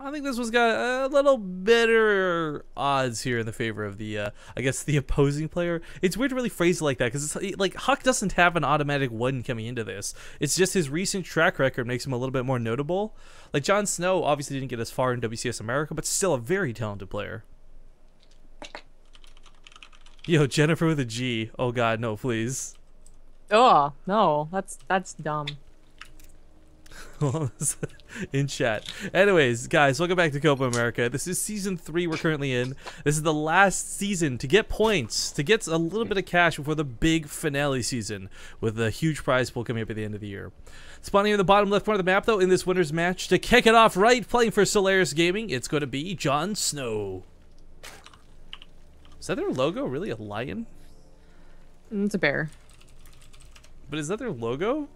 I think this one's got a little better odds here in the favor of the, I guess, the opposing player. It's weird to really phrase it like that because it's like Huck doesn't have an automatic win coming into this. It's just his recent track record makes him a little bit more notable. Like Jonsnow obviously didn't get as far in WCS America, but still a very talented player. Yo, Jennifer with a G. Oh God, no, please. Oh no, that's dumb. In chat. Anyways, guys, welcome back to Copa America. This is season 3 we're currently in. This is the last season to get points, to get a little bit of cash before the big finale season, with a huge prize pool coming up at the end of the year. Spawning in the bottom left corner of the map, though, in this winner's match, to kick it off right, playing for Solaris Gaming, it's going to be Jonsnow. Is that their logo? Really? A lion? It's a bear. But is that their logo?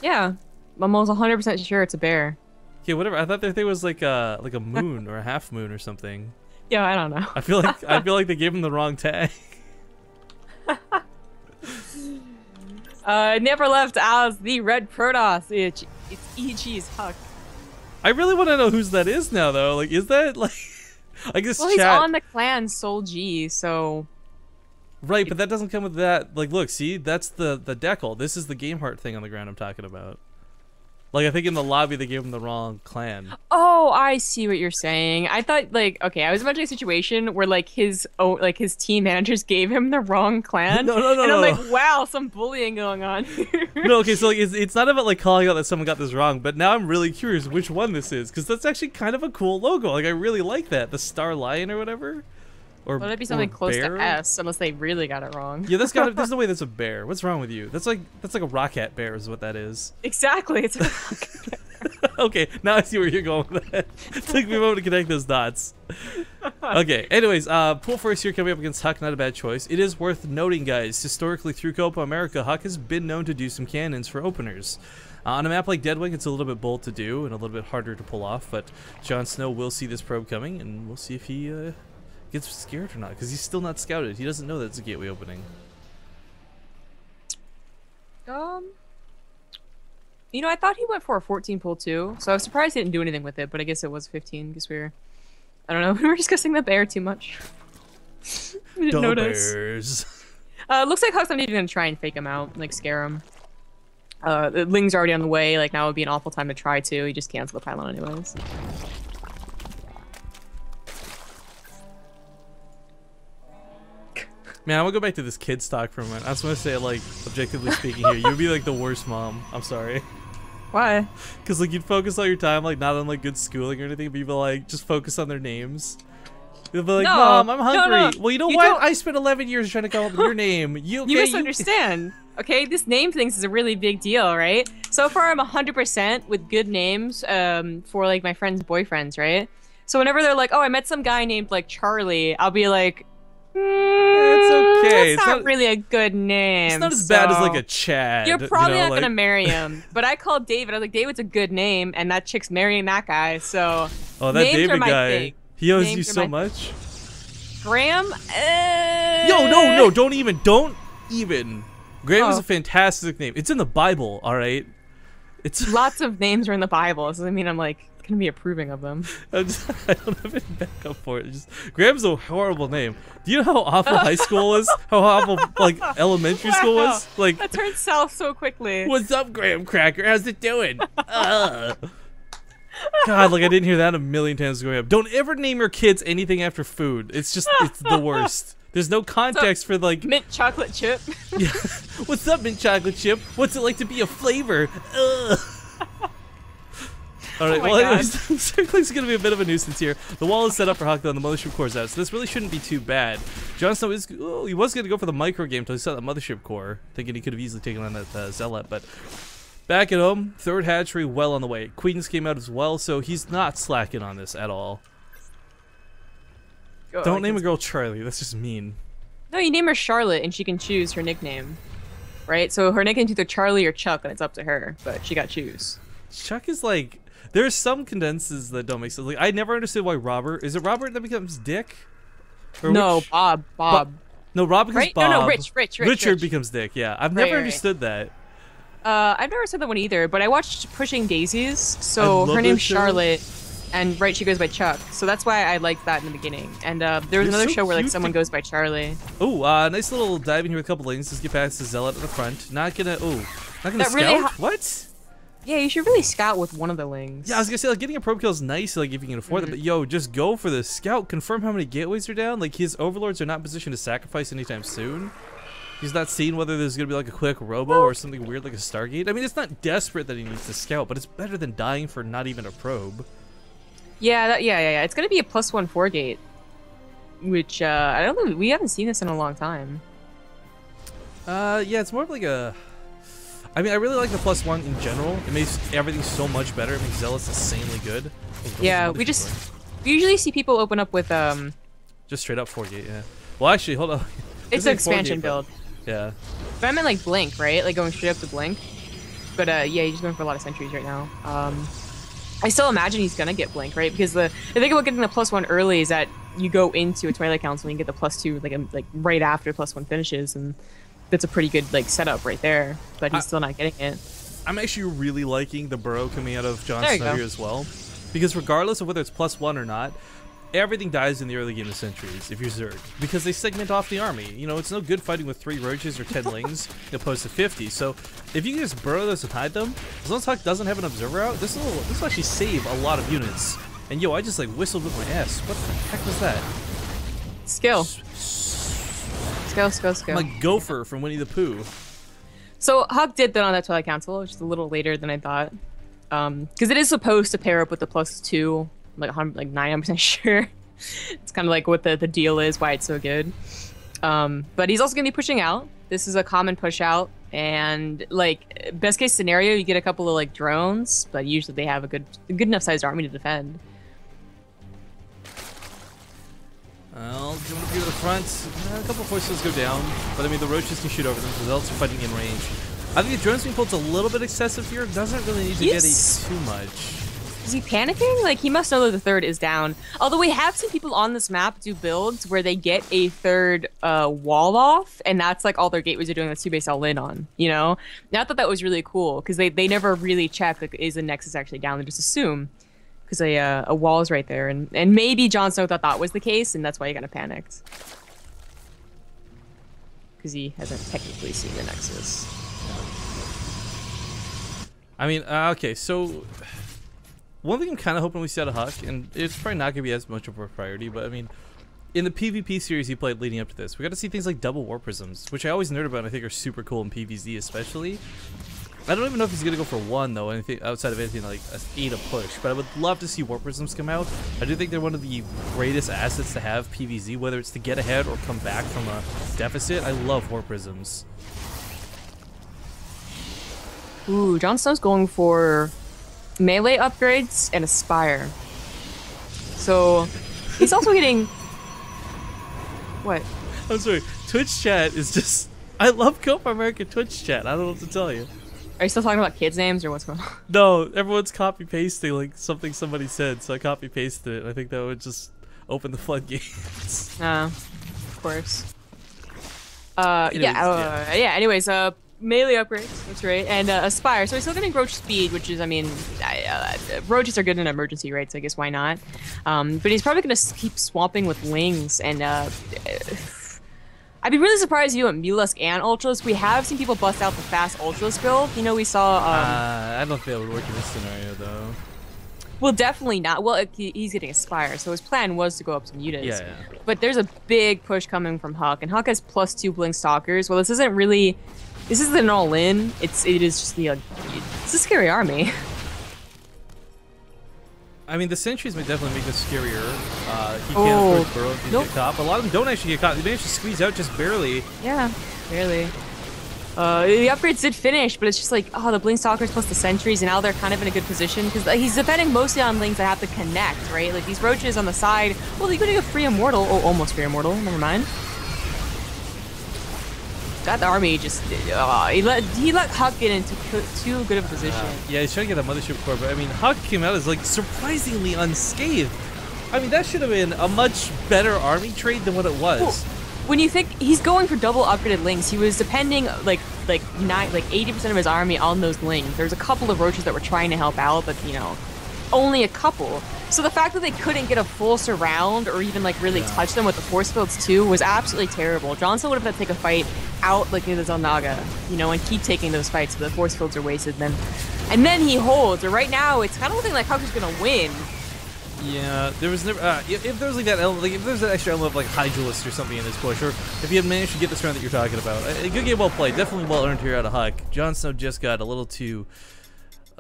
Yeah. I'm almost 100% sure it's a bear. Yeah, whatever. I thought their thing was like a moon or a half moon or something. Yeah, I don't know. I feel like they gave him the wrong tag. Never left as the red Protoss. It's EG's Huck. I really want to know whose that is now, though. Like, is that like? I guess. Well, chat... he's on the clan Soul G, so. Right, but that doesn't come with that. Like, look, see, that's the decal. This is the Game Heart thing on the ground I'm talking about. Like, I think in the lobby they gave him the wrong clan. Oh, I see what you're saying. I thought, like, okay, I was imagining a situation where, like, his team managers gave him the wrong clan. No. And I'm like, wow, some bullying going on here. No, okay, so like, it's not about like calling out that someone got this wrong, but now I'm really curious which one this is, because that's actually kind of a cool logo. Like, I really like that, the Star Lion or whatever. Or well, that'd be something close bear? to S, unless they really got it wrong. Yeah, there's no way that's a bear. What's wrong with you? That's like a rocket bear is what that is. Exactly. It's a Okay, now I see where you're going with that. It took me a moment to connect those dots. Okay, anyways, pool first here coming up against Huck, not a bad choice. It is worth noting, guys, historically through Copa America, Huck has been known to do some cannons for openers. On a map like Deadwing, it's a little bit bold to do and a little bit harder to pull off, but Jonsnow will see this probe coming, and we'll see if he gets scared or not, because he's still not scouted. He doesn't know that it's a gateway opening. You know, I thought he went for a 14 pull too, so I was surprised he didn't do anything with it, but I guess it was 15 because I don't know, we were discussing the bear too much. We didn't notice. Bears. Looks like Huck's not even gonna try and fake him out, like scare him. The Ling's already on the way, like now would be an awful time to try to, he just canceled the pylon anyways. Man, I'm gonna go back to this kid stock for a minute. I just want to say, like, objectively speaking here, you'd be like the worst mom. I'm sorry. Why? Because like you'd focus all your time like not on like good schooling or anything, but you'd be like just focus on their names. You'll be like, no, Mom, I'm hungry. No. Well, you know what? I spent 11 years trying to come up with your name. You misunderstand. Okay, this name thing is a really big deal, right? So far, I'm 100% with good names for like my friends' boyfriends, right? So whenever they're like, oh, I met some guy named like Charlie, I'll be like, it's okay. It's not really a good name. It's not as bad as like a Chad. You're probably not like... gonna marry him. But I called David. I was like, David's a good name, and that chick's marrying that guy. So oh, that names David are my guy. thing. He owes Names you so much. Graham? Yo, no, don't even. Graham is a fantastic name. It's in the Bible, all right. It's lots of names are in the Bible. So I mean, I'm like gonna be approving of them. I don't have any backup for it. Graham's a horrible name. Do you know how awful high school was? How awful like elementary school was? Like that turned south so quickly. What's up, Graham Cracker? How's it doing? God, like I didn't hear that a million times growing up. Don't ever name your kids anything after food. It's just it's the worst. There's no context for like mint chocolate chip. Yeah. What's up, mint chocolate chip? What's it like to be a flavor? All right, well, anyways, Circling's going to be a bit of a nuisance here. The wall is set up for Huck, though, and the mothership core's out, so this really shouldn't be too bad. Jonsnow is, he was going to go for the micro game until he saw the mothership core, thinking he could have easily taken on that Zealot, but back at home, third hatchery well on the way. Queens came out as well, so he's not slacking on this at all. Don't name a girl Charlie, that's just mean. No, you name her Charlotte, and she can choose her nickname, right? So her nickname's either Charlie or Chuck, and it's up to her, but she got to choose. Chuck is like... There's some condenses that don't make sense. Like, I never understood why Robert... Is it Robert that becomes Dick? Or no, Bob. No, Rob becomes Bob. No, Rich. Richard becomes Dick, yeah. I've never understood that. I've never said that one either, but I watched Pushing Daisies, so her name's Charlotte. And right, she goes by Chuck. So that's why I liked that in the beginning. And there was another show where like someone goes by Charlie. Oh, nice little dive in here with a couple lanes. Let's get past the Zealot at the front. Not gonna scout? Really What? Yeah, you should really scout with one of the lings. Yeah, I was gonna say, like, getting a probe kill is nice, like, if you can afford them, but yo, just go for the scout. Confirm how many gateways are down. Like, his overlords are not in position to sacrifice anytime soon. He's not seeing whether there's gonna be, like, a quick robo or something weird like a Stargate. I mean, it's not desperate that he needs to scout, but it's better than dying for not even a probe. Yeah, yeah. It's gonna be a +1 4 gate, which, I don't know, we haven't seen this in a long time. Yeah, it's more of like a... I mean, I really like the +1 in general. It makes everything so much better. It makes Zealots insanely good. Yeah, we usually see people open up with just straight up 4 gate, yeah. Well, actually, hold on. It's an expansion build. Yeah. But I meant like Blink, right? Like going straight up to Blink. But yeah, he's going for a lot of sentries right now. I still imagine he's gonna get Blink, right? Because the thing about getting the +1 early is that you go into a Twilight Council and you get the +2 like right after +1 finishes, and that's a pretty good like setup right there. But he's still not getting it. I'm actually really liking the burrow coming out of Jonsnow here as well, because regardless of whether it's +1 or not, everything dies in the early game of sentries if you're Zerg, because they segment off the army. You know, it's no good fighting with 3 roaches or 10 lings opposed to 50. So if you can just burrow those and hide them, as long as Huck doesn't have an observer out, this will actually save a lot of units. And yo, I just like whistled with my ass. What the heck was that? Skill. Skill. I'm like Gopher from Winnie the Pooh. So Huck did that on that Twilight Council, which is a little later than I thought. Because it is supposed to pair up with the +2. Like 99% sure. It's kind of like what the deal is, why it's so good. But he's also going to be pushing out. This is a common push out, and like best case scenario, you get a couple of like drones, but usually they have a good enough sized army to defend. Well, going up here to the front, a couple of forces go down, but I mean the roaches can shoot over them because the Zealots are fighting in range. I think the drones being pulled a little bit excessive here. Doesn't really need to get too much. Is he panicking? Like, he must know that the third is down. Although we have seen people on this map do builds where they get a third wall off, and that's like all their gateways are doing. That's 2-base all in on, you know? And I thought that was really cool, because they never really check, like, is the Nexus actually down? They just assume, because a wall is right there. And maybe Jonsnow thought that was the case, and that's why he kind of panicked. Because he hasn't technically seen the Nexus. I mean, okay, so... One thing I'm kind of hoping we see out of Huck, and it's probably not going to be as much of a priority, but I mean, in the PvP series he played leading up to this, we got to see things like double War Prisms, which I always nerd about and I think are super cool in PvZ especially. I don't even know if he's going to go for 1 though, anything outside of anything like a push, but I would love to see War Prisms come out. I do think they're one of the greatest assets to have PvZ, whether it's to get ahead or come back from a deficit. I love War Prisms. Ooh, Jonsnow's going for melee upgrades and Aspire. So he's also getting what? I'm sorry. Twitch chat is just. I love Copa America Twitch chat. I don't know what to tell you. Are you still talking about kids' names or what's going on? No, everyone's copy pasting like something somebody said, so I copy pasted it. I think that would just open the floodgates. Of course. Anyways, melee upgrades, that's right, and Aspire. So he's still getting Roach speed, which is, I mean, Roaches are good in emergency, right? So I guess why not? But he's probably going to keep swamping with Lings, and I'd be really surprised if you went Mutalisk and Ultralisk. We have seen people bust out the fast Ultralisk build. You know, we saw... I don't think that would work in this scenario, though. Well, definitely not. Well, he's getting Aspire, so his plan was to go up some units. Yeah. But there's a big push coming from Huck, and Huck has +2 Blink Stalkers. Well, this isn't really... This isn't an all-in. It is just the... it's a scary army. I mean, the sentries may definitely make this scarier. He can't, of course, burrow if get caught. But a lot of them don't actually get caught. They managed to squeeze out just barely. Yeah, barely. The upgrades did finish, but it's just like, oh, the Blink Stalkers plus the sentries, and now they're kind of in a good position, because he's depending mostly on Lings that have to connect, right? Like, these Roaches on the side, well, they're getting a free Immortal. Oh, almost free Immortal. Never mind. That army just he let Huck get into too good of a position. Yeah, he's trying to get a Mothership Core, but I mean, Huck came out as like surprisingly unscathed. I mean, that should have been a much better army trade than what it was. Well, when you think he's going for double upgraded Lings, he was depending like 80% of his army on those Lings. There's a couple of Roaches that were trying to help out, but you know, only a couple. So the fact that they couldn't get a full surround or even like really touch them with the force fields too was absolutely terrible. Jonsnow would have had to take a fight out like near the Zelnaga, you know, and keep taking those fights so the force fields are wasted then. And then he holds. Or right now, it's kind of looking like Huck's gonna win. Yeah, there was never. If there was like that element, like if there's an extra element of like Hydralisk or something in this push, or if you had managed to get this round that you're talking about, a good game well played, definitely well earned here out of Huck. Jonsnow just got a little too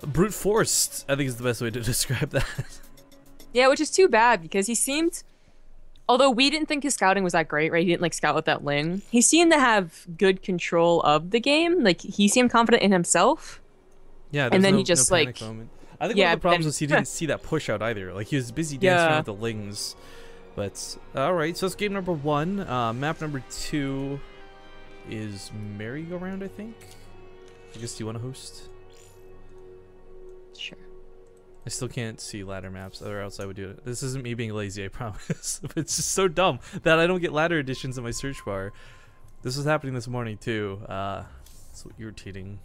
brute forced, I think is the best way to describe that. Yeah, which is too bad because he seemed, although we didn't think his scouting was that great, right? He didn't like scout with that Ling. He seemed to have good control of the game. Like he seemed confident in himself. Yeah, and then he just like. Moment. I think one of the problems was he didn't see that push out either. Like he was busy dancing around with the Lings. But all right, so that's game number 1. Map number 2 is merry-go-round, I think. I guess, do you want to host? Sure. I still can't see ladder maps, or else I would do it. This isn't me being lazy, I promise. But it's just so dumb that I don't get ladder additions in my search bar. This was happening this morning too. So irritating.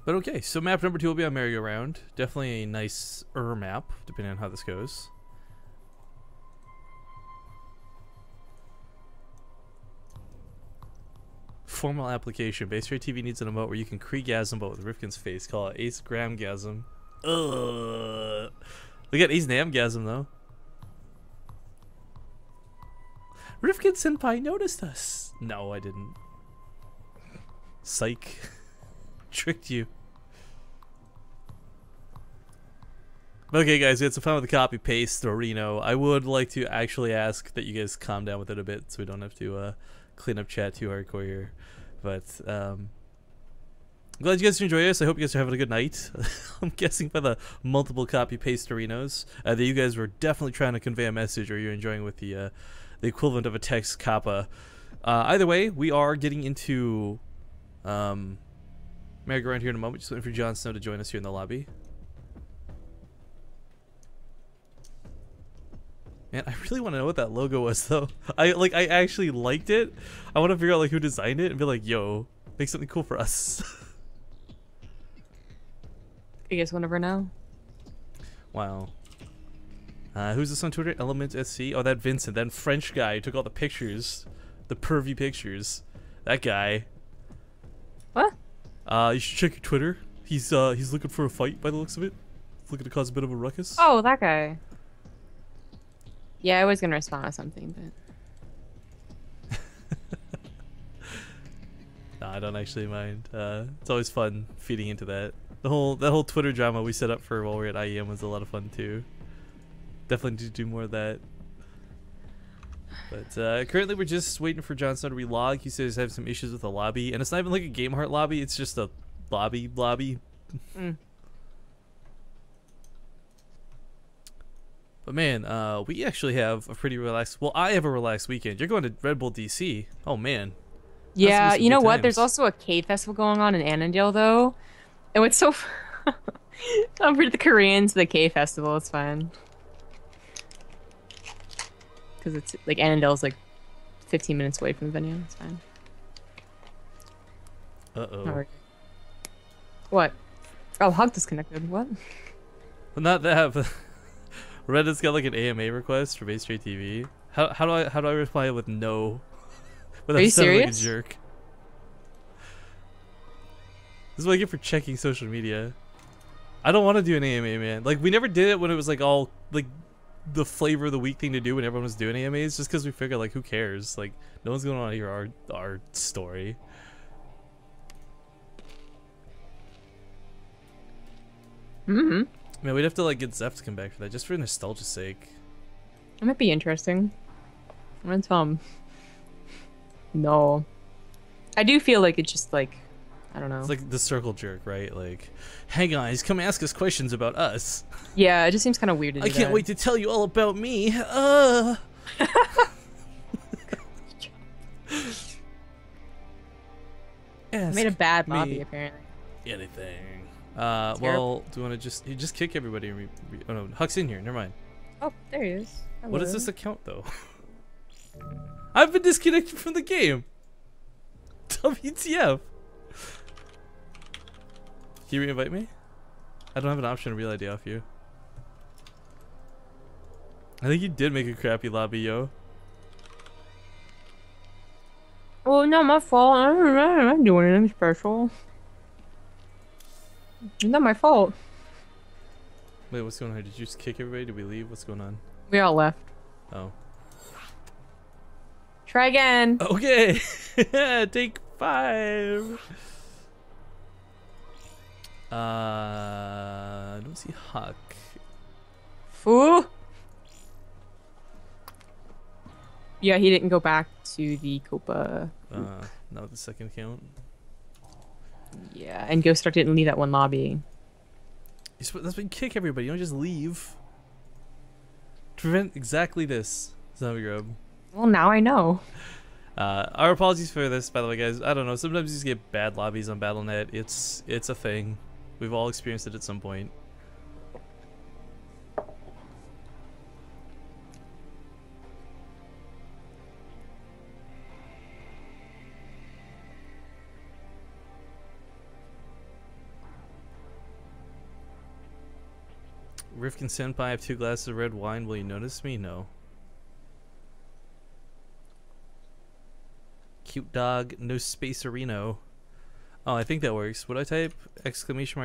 But okay, so map number 2 will be on merry-go-round. Definitely a nice map, depending on how this goes. Formal application. Base Rate TV needs an emote where you can Kree-gasm but with Rifkin's face. Call it Ace Gram-gasm. Ugh. Look at Ace Nam-gasm though. Rifkin Senpai noticed us. No, I didn't. Psych. Tricked you. Okay, guys, we had some fun with the copy paste Reno. I would like to actually ask that you guys calm down with it a bit so we don't have to clean up chat too hardcore here. But I'm glad you guys enjoy this. I hope you guys are having a good night. I'm guessing by the multiple copy paste Renos that you guys were definitely trying to convey a message, or you're enjoying with the equivalent of a text Copa. Either way, we are getting into merry-go-round here in a moment. Just waiting for Jonsnow to join us here in the lobby. Man, I really want to know what that logo was though. I actually liked it. I want to figure out like who designed it and be like, yo, make something cool for us. I guess we'll never know. Wow. Who's this on Twitter? Element SC. Oh, that Vincent, that French guy who took all the pictures, the pervy pictures. That guy. What? You should check your Twitter. He's looking for a fight by the looks of it. He's looking to cause a bit of a ruckus. Oh, that guy. Yeah, I was gonna respond to something, but no, I don't actually mind. It's always fun feeding into that. That whole Twitter drama we set up for while we were at IEM was a lot of fun too. Definitely need to do more of that. But currently we're just waiting for Jonsnow to relog. He says he's having some issues with the lobby, and it's not even like a Game Heart lobby. It's just a lobby. Mm. But man, we actually have a pretty relaxed. Well, I have a relaxed weekend. You're going to Red Bull DC. Oh man. Yeah, you know what? There's also a cave festival going on in Annandale though, and what's so I'm for the Koreans the cave festival. It's fine because it's like Annandale's like 15 minutes away from the venue. It's fine. Uh-oh. What? Oh, Hug disconnected. What? Well, not that. But Reddit's got like an AMA request for Base Straight TV. How do I reply with no? Are you serious? Like a jerk. This is what I get for checking social media. I don't want to do an AMA, man. Like we never did it when it was like all like the flavor of the week thing to do when everyone was doing AMAs, just because we figured like who cares? Like no one's going to want to hear our story. Mm-hmm. Man, we'd have to like get Zeph to come back for that, just for nostalgia's sake. It might be interesting. I'm gonna tell him. No. I do feel like it's just like, I don't know. It's like the circle jerk, right? Like, hey guys, come ask us questions about us. Yeah, it just seems kind of weird to do I can't wait to tell you all about me. Made a bad lobby, apparently. Anything. Well, do you want to just kick everybody? Oh no, Huck's in here. Never mind. Oh, there he is. Hello. What is this account though? I've been disconnected from the game. WTF? Can you re-invite me? I don't have an option to real ID off you. I think you did make a crappy lobby, yo. Well, not my fault. I'm not doing anything special. It's not my fault. Wait, what's going on here? Did you just kick everybody? Did we leave? What's going on? We all left. Oh. Try again. Okay. Take 5. I don't see Huck. Foo. Yeah, he didn't go back to the Copa. No, the second count. Yeah, and Ghost Star didn't leave that one lobby. That's when you kick everybody. You don't just leave. To prevent exactly this, Zombie Grub. Well, now I know. Our apologies for this, by the way, guys. I don't know. Sometimes you just get bad lobbies on Battle.net. It's a thing. We've all experienced it at some point. Rifkin Senpai, I have 2 glasses of red wine. Will you notice me? No. Cute dog, no spacerino. Oh, I think that works. Would I type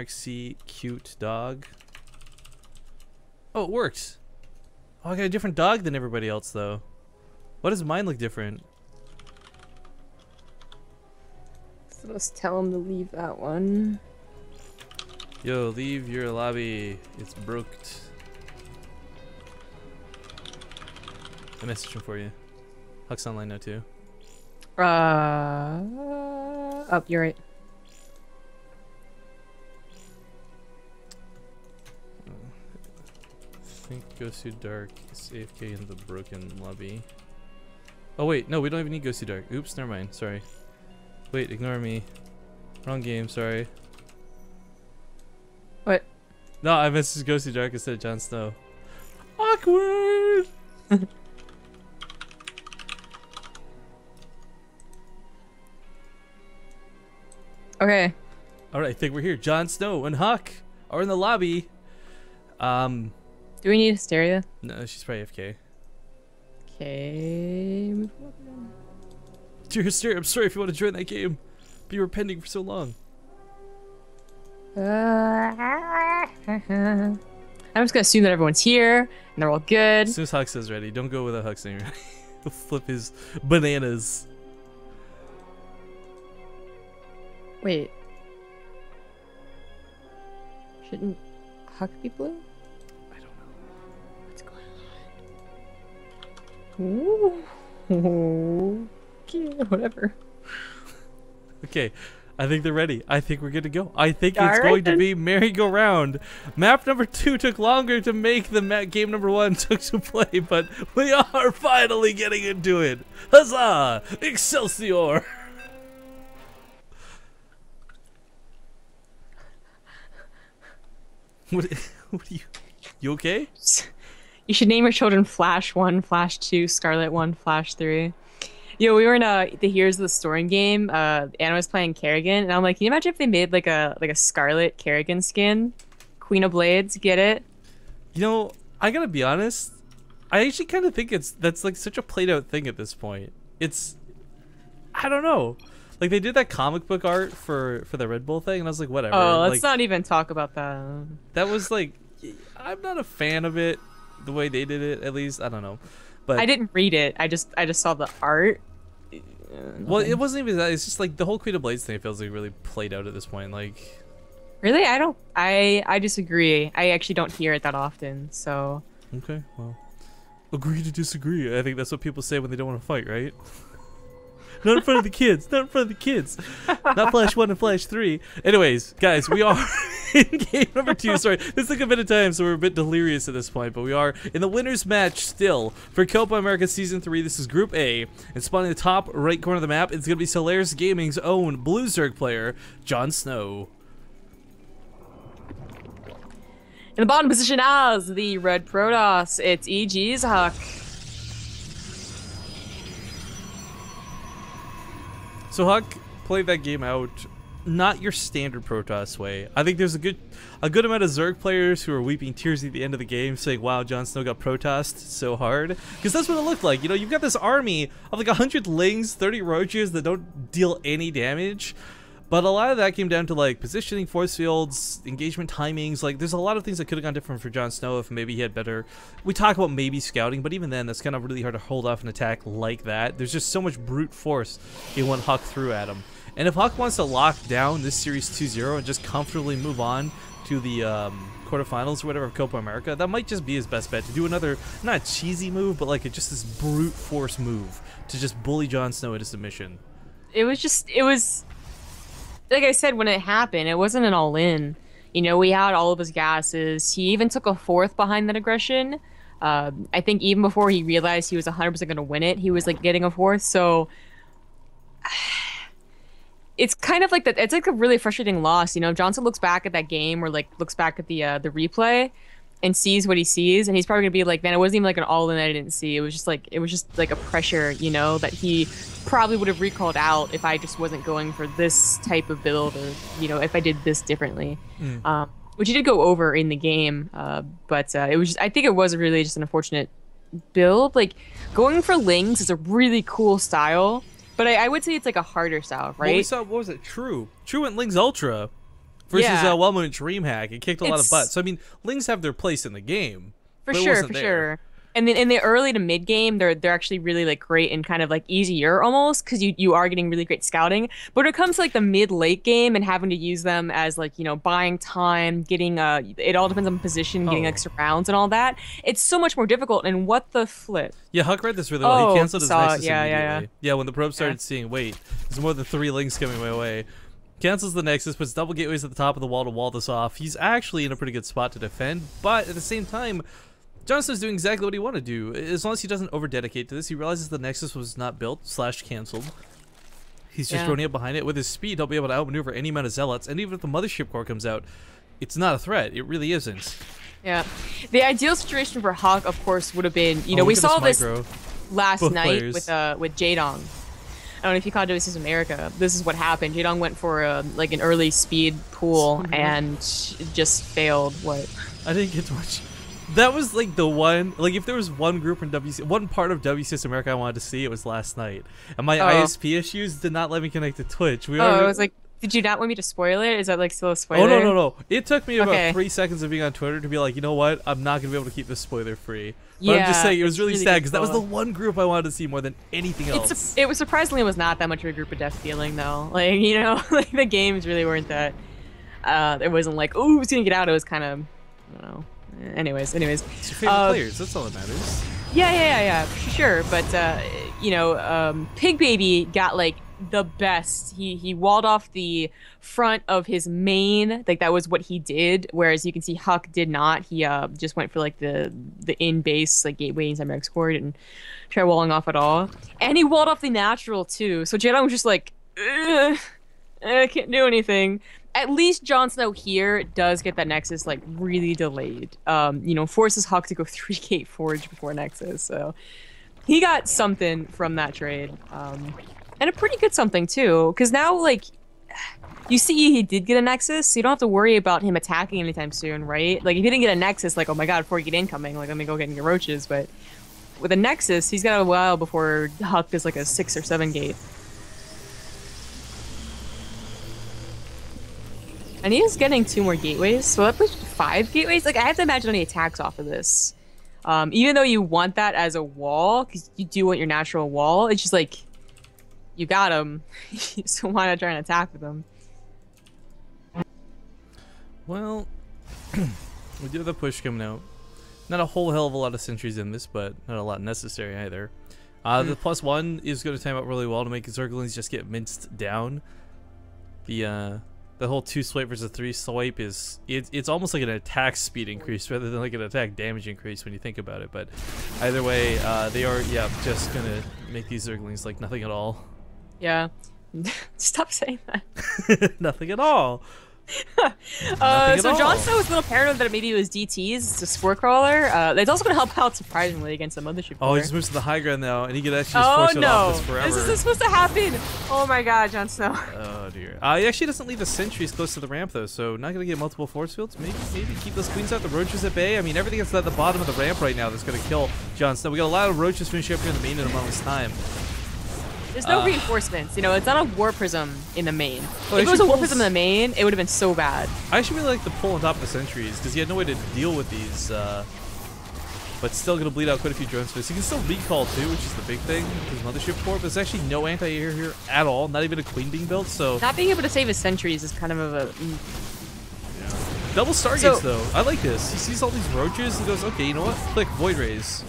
!C cute dog? Oh, it worked. Oh, I got a different dog than everybody else, though. Why does mine look different? So let's tell him to leave that one. Yo, leave your lobby. It's broked. I messaged him for you. Huck's online now, too. Oh, you're right. I think Ghost Too Dark is AFK in the broken lobby. Oh wait, no, we don't even need Ghost Too Dark. Oops, never mind. Sorry. Wait, ignore me. Wrong game. Sorry. What? No, I messaged Ghost Too Dark instead of Jonsnow. Awkward. Okay. All right, I think we're here. Jonsnow and Huck are in the lobby. Do we need Hysteria? No, she's probably AFK. Okay. Dear Hysteria, I'm sorry if you want to join that game, but you were pending for so long. I'm just gonna assume that everyone's here and they're all good. As soon as Huck says ready, don't go without Huck saying ready. He'll flip his bananas. Wait. Shouldn't Huck be blue? I don't know. What's going on? Ooh. Okay, whatever. Okay, I think they're ready. I think we're good to go. I think it's going to be merry-go-round. Map number 2 took longer to make than game number 1 took to play, but we are finally getting into it. Huzzah! Excelsior! What are you okay? You should name your children Flash 1, Flash 2, Scarlet 1, Flash 3. Yo, we were in the Heroes of the Storm game. Anna was playing Kerrigan, and I'm like, can you imagine if they made like a Scarlet Kerrigan skin? Queen of Blades, get it? You know, I gotta be honest. I actually kind of think that's like such a played out thing at this point. I don't know. Like they did that comic book art for the Red Bull thing, and I was like, whatever. Oh, let's like, not even talk about that. That was like, I'm not a fan of it, the way they did it. At least I don't know. But I didn't read it. I just saw the art. Well, it wasn't even that. It's just like the whole Queen of Blades thing feels like really played out at this point. Like, really, I disagree. I actually don't hear it that often. So. Okay, well, agree to disagree. I think that's what people say when they don't want to fight, right? Not in front of the kids. Not in front of the kids. Not Flash 1 and Flash 3. Anyways, guys, we are in game number 2. Sorry, this took a bit of time, so we're a bit delirious at this point. But we are in the winner's match still for Copa America Season 3. This is Group A. And spawning in the top right corner of the map, it's going to be Solaris Gaming's own Blue Zerg player, Jonsnow. In the bottom position as the Red Protoss, it's EG's Huck. So Huck, played that game out not your standard Protoss way. I think there's a good amount of Zerg players who are weeping tears at the end of the game saying, wow, Jonsnow got Protossed so hard. Because that's what it looked like. You know, you've got this army of like 100 Lings, 30 Roaches that don't deal any damage. But a lot of that came down to like positioning, force fields, engagement timings. Like there's a lot of things that could have gone different for Jonsnow if maybe he had better. We talk about maybe scouting, but even then that's kind of really hard to hold off an attack like that. There's just so much brute force in what Huck threw at him. And if Huck wants to lock down this series 2-0 and just comfortably move on to the quarterfinals or whatever of Copa America, that might just be his best bet, to do another, not a cheesy move, but like just this brute force move to just bully Jonsnow into submission. It was like I said, when it happened, it wasn't an all-in. You know, we had all of his gases. He even took a fourth behind that aggression. I think even before he realized he was 100% going to win it, he was like getting a fourth. So it's kind of like that. It's like a really frustrating loss. You know, Johnson looks back at that game or like looks back at the replay and sees what he sees, and he's probably gonna be like, man, it wasn't even like an all-in that I didn't see. It was just like a pressure, you know, that he probably would have recalled out if I just wasn't going for this type of build, or you know, if I did this differently. Which he did go over in the game, but it was I think it was really just an unfortunate build. Like going for Lings is a really cool style, but I would say it's like a harder style, right? Well, we saw, what was it? True went Lings Ultra versus Wellmoon DreamHack. It kicked a lot of butt. So I mean, Lings have their place in the game. For sure. And then in the early to mid game, they're actually really like great and kind of like easier almost, because you are getting really great scouting. But when it comes to like the mid late game and having to use them as like, you know, buying time, getting it all depends on position, getting extra rounds and all that. It's so much more difficult. And what the flip? Yeah, Huck read this really well. He canceled his Nexus immediately. Yeah, when the probe started seeing, wait, there's more than 3 Lings coming my way. Cancels the Nexus, puts double gateways at the top of the wall to wall this off. He's actually in a pretty good spot to defend, but at the same time, Johnson's doing exactly what he wanted to do. As long as he doesn't over-dedicate to this, he realizes the Nexus was not built / canceled. He's just running up behind it. With his speed, he'll be able to outmaneuver any amount of Zealots, and even if the Mothership Core comes out, it's not a threat. It really isn't. Yeah. The ideal situation for Hawk, of course, would have been, you know, we saw this last night with Jaedong. I don't know if you caught WCS America. This is what happened. Jaedong went for like an early speed pool and just failed. What? I didn't get to watch. That was like the one, like if there was one group in one part of WCS America I wanted to see, it was last night. And my ISP issues did not let me connect to Twitch. I was like, did you not want me to spoil it? Is that like still a spoiler? Oh, no. It took me about 3 seconds of being on Twitter to be like, you know what? I'm not going to be able to keep this spoiler free. But I'm just saying, it was really sad because that was the one group I wanted to see more than anything else. It was surprisingly was not that much of a group of death feeling though. Like, you know, like the games really weren't that. It wasn't like, oh, who's going to get out? It was kind of, I don't know. Anyways. It's your favorite players. That's all that matters. Yeah, for sure. But, you know, Pig Baby got like the best. He walled off the front of his main, like that was what he did, whereas you can see Huck did not. He just went for like the in base like gateway inside Merrick's core and try walling off at all, and he walled off the natural too. So Jaedong was just like, I can't do anything. At least Jonsnow here does get that Nexus like really delayed. You know, forces Huck to go 3 gate forge before Nexus, so he got something from that trade. And a pretty good something too, because now like you see he did get a Nexus, so you don't have to worry about him attacking anytime soon, right? Like if he didn't get a Nexus, like, oh my god, 4 gate incoming, like let me go get your roaches. But with a Nexus, he's got a while before Huck does like a 6 or 7 gate. And he is getting 2 more gateways, so that puts 5 gateways. Like I have to imagine any attacks off of this. Even though you want that as a wall, because you do want your natural wall, it's just like you got him, so why not try and attack with him? Well, we do have the push coming out. Not a whole hell of a lot of sentries in this, but not a lot necessary either. The +1 is going to time out really well to make Zerglings just get minced down. The whole 2 swipe versus 3 swipe is it's almost like an attack speed increase rather than like an attack damage increase when you think about it. But either way, they are just gonna make these Zerglings like nothing at all. Yeah, stop saying that. Nothing at all. So Jonsnow was a little paranoid that maybe it was DTs. It's a spore crawler. It's also going to help out surprisingly against the mothership. Oh, he just moves to the high ground now, and he could actually just force it off this forever. This isn't supposed to happen. Oh my God, Jonsnow. Oh dear. He actually doesn't leave the sentries close to the ramp though, so not going to get multiple force fields. Maybe keep those queens out, the roaches at bay. I mean, everything that's at the bottom of the ramp right now that's going to kill Jonsnow. We got a lot of roaches finishing up here in the main in a moment's time. There's no reinforcements, you know, it's not a war prism in the main. Well, if it was a war prism in the main, it would have been so bad. I actually really like the pull on top of the sentries, because he had no way to deal with these, but still going to bleed out quite a few drones for this. He can still recall too, which is the big thing, his mothership core, but there's actually no anti-air here at all, not even a queen being built, so... Not being able to save his sentries is kind of a... Yeah. Double Stargates though, I like this. He sees all these roaches and goes, okay, you know what? Click Void Rays.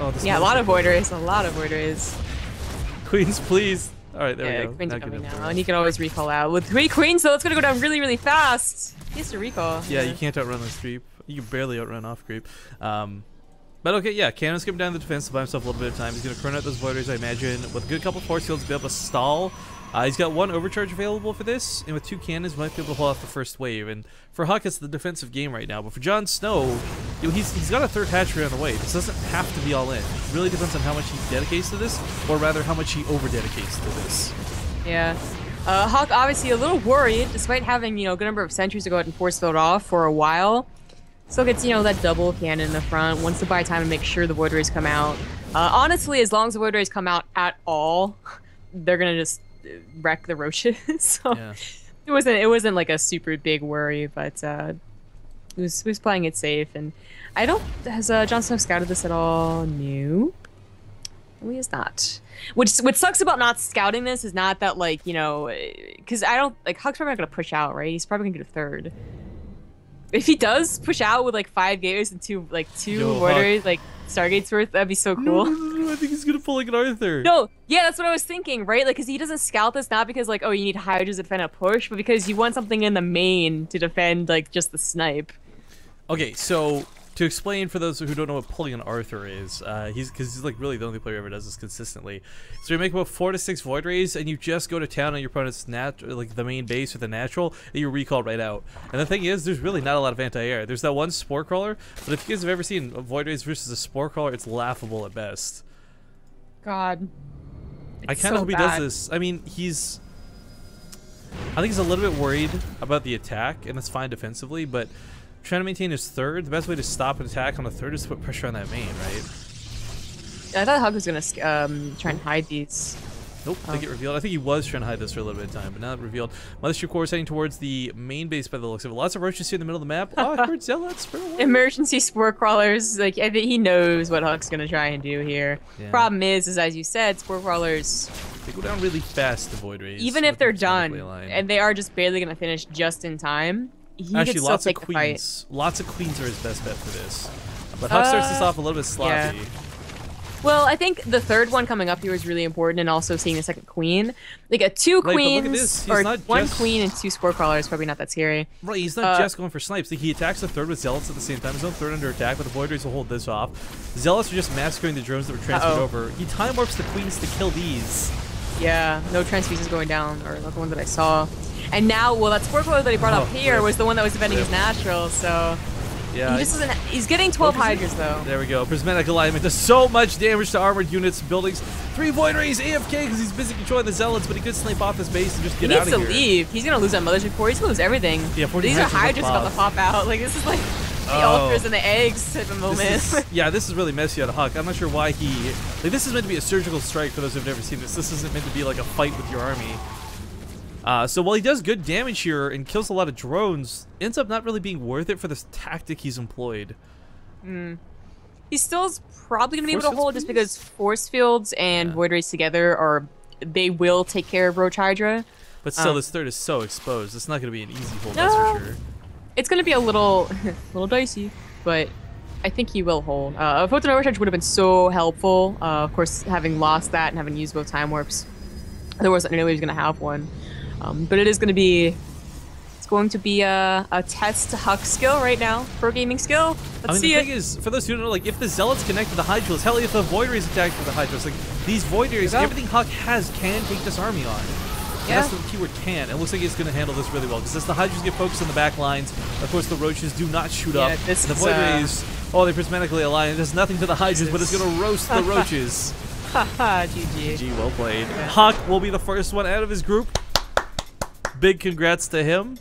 Oh, yeah, a lot of Void Rays, a lot of Void Rays. Queens, please. All right, there we go. Queens are coming now, and he can always recall out. With 3 queens, though, it's going to go down really, really fast. He has to recall. Yeah, you can't outrun this creep. You can barely outrun off creep. But okay, yeah, Cannon's coming down the defense to buy himself a little bit of time. He's going to chrono out those Void Rays, I imagine, with a good couple force fields to be able to stall. He's got 1 overcharge available for this, and with 2 cannons, might be able to hold off the first wave. And for Huck, it's the defensive game right now. But for Jonsnow, you know, he's got a 3rd hatchery on the way. This doesn't have to be all in. It really depends on how much he dedicates to this, or rather, how much he over-dedicates to this. Yeah. Huck obviously a little worried, despite having, you know, a good number of sentries to go ahead and force field off for a while. Still gets, you know, that double cannon in the front, wants to buy time and make sure the Void Rays come out. Honestly, as long as the Void Rays come out at all, they're gonna just wreck the roaches. So yeah. it wasn't like a super big worry, but he was playing it safe. And I don't has Jonsnow scouted this at all? No, he is not. What sucks about not scouting this is not that, like, you know, because I don't like Huck's probably not gonna push out, right? He's probably gonna get a 3rd. If he does push out with like 5 gators and two Void Rays, like Stargates worth, that'd be so cool. No, I think he's gonna pull like an Arthur. No, yeah, that's what I was thinking, right? Like, because he doesn't scout this not because like, oh, you need Hydras to defend a push, but because you want something in the main to defend like just the snipe. Okay, so to explain for those who don't know what pulling an Arthur is, he's like really the only player who ever does this consistently. So you make about 4 to 6 Void Rays, and you just go to town on your opponent's like the main base with a natural, and you recall right out. And the thing is, there's really not a lot of anti-air. There's that one Spore Crawler, but if you guys have ever seen Void Rays versus a Spore Crawler, it's laughable at best. God. I kind of hope he does this. I mean, I think he's a little bit worried about the attack, and that's fine defensively, but trying to maintain his 3rd, the best way to stop an attack on a 3rd is to put pressure on that main, right? I thought Huck was gonna try and hide these. Nope, they get revealed. I think he was trying to hide this for a little bit of time, but now revealed. Mothership Core is heading towards the main base by the looks of it. Lots of roaches here in the middle of the map. Oh, I heard Zealots. Emergency Spore Crawlers. Like, I think he knows what Huck's gonna try and do here. Yeah. Problem is as you said, Spore Crawlers, they go down really fast, the Void Rays. Even if they're done, and they are just barely gonna finish just in time, he actually, lots of queens. Lots of queens are his best bet for this. But Huck starts this off a little bit sloppy. Yeah. Well, I think the 3rd one coming up here is really important, and also seeing the 2nd queen. Like a 2 queens or 1 queen and 2 Spore Crawlers, probably not that scary. Right, he's not just going for snipes. Like, he attacks the 3rd with Zealots at the same time. His own 3rd under attack, but the Void Rays will hold this off. Zealots are just massacring the drones that were transferred over. He time warps the queens to kill these. Yeah, no transfuses going down, or not the one that I saw. And now, well, that Spore Crawler that he brought up here was the one that was defending his natural, so... Yeah, he just doesn't. He's getting 12 Hydras though. There we go. Prismatic Alignment does so much damage to armored units, buildings. 3 Void Rays AFK because he's busy controlling the Zealots, but he could snipe off his base and just get out of here. He needs to leave. He's gonna lose that Mothership Core. He's gonna lose everything. Yeah, these are Hydras about to pop out. Like, this is like the ultras and the eggs type of moment. This is really messy out of Huck. I'm not sure why he. Like, this is meant to be a surgical strike for those who've never seen this. This isn't meant to be like a fight with your army. So while he does good damage here and kills a lot of drones, ends up not really being worth it for this tactic he's employed. He still's probably going to be able to hold just because force fields and Void Rays together they will take care of Roach Hydra. But still, this 3rd is so exposed. It's not going to be an easy hold, that's for sure. It's going to be a little dicey, but I think he will hold. A Photon Overcharge would have been so helpful. Of course, having lost that and having used both time warps, there wasn't no way he was going to have one. But it's going to be a test to Huck's skill right now, pro gaming skill. Let's see it. The thing is, for those who don't know, like, if the Zealots connect to the Hydras, hell, if the Void Rays attack with the Hydras, like, these Void Rays, everything Huck has can take this army on. Yeah. That's the keyword can. It looks like it's going to handle this really well because as the Hydras get focused on the back lines, of course the Roaches do not shoot up. This The is, Void Rays, oh, they're prismatically aligned. It does nothing to the Hydras, but it's going to roast the Roaches. Haha, GG. GG, well played. Hawk will be the first one out of his group. Big congrats to him.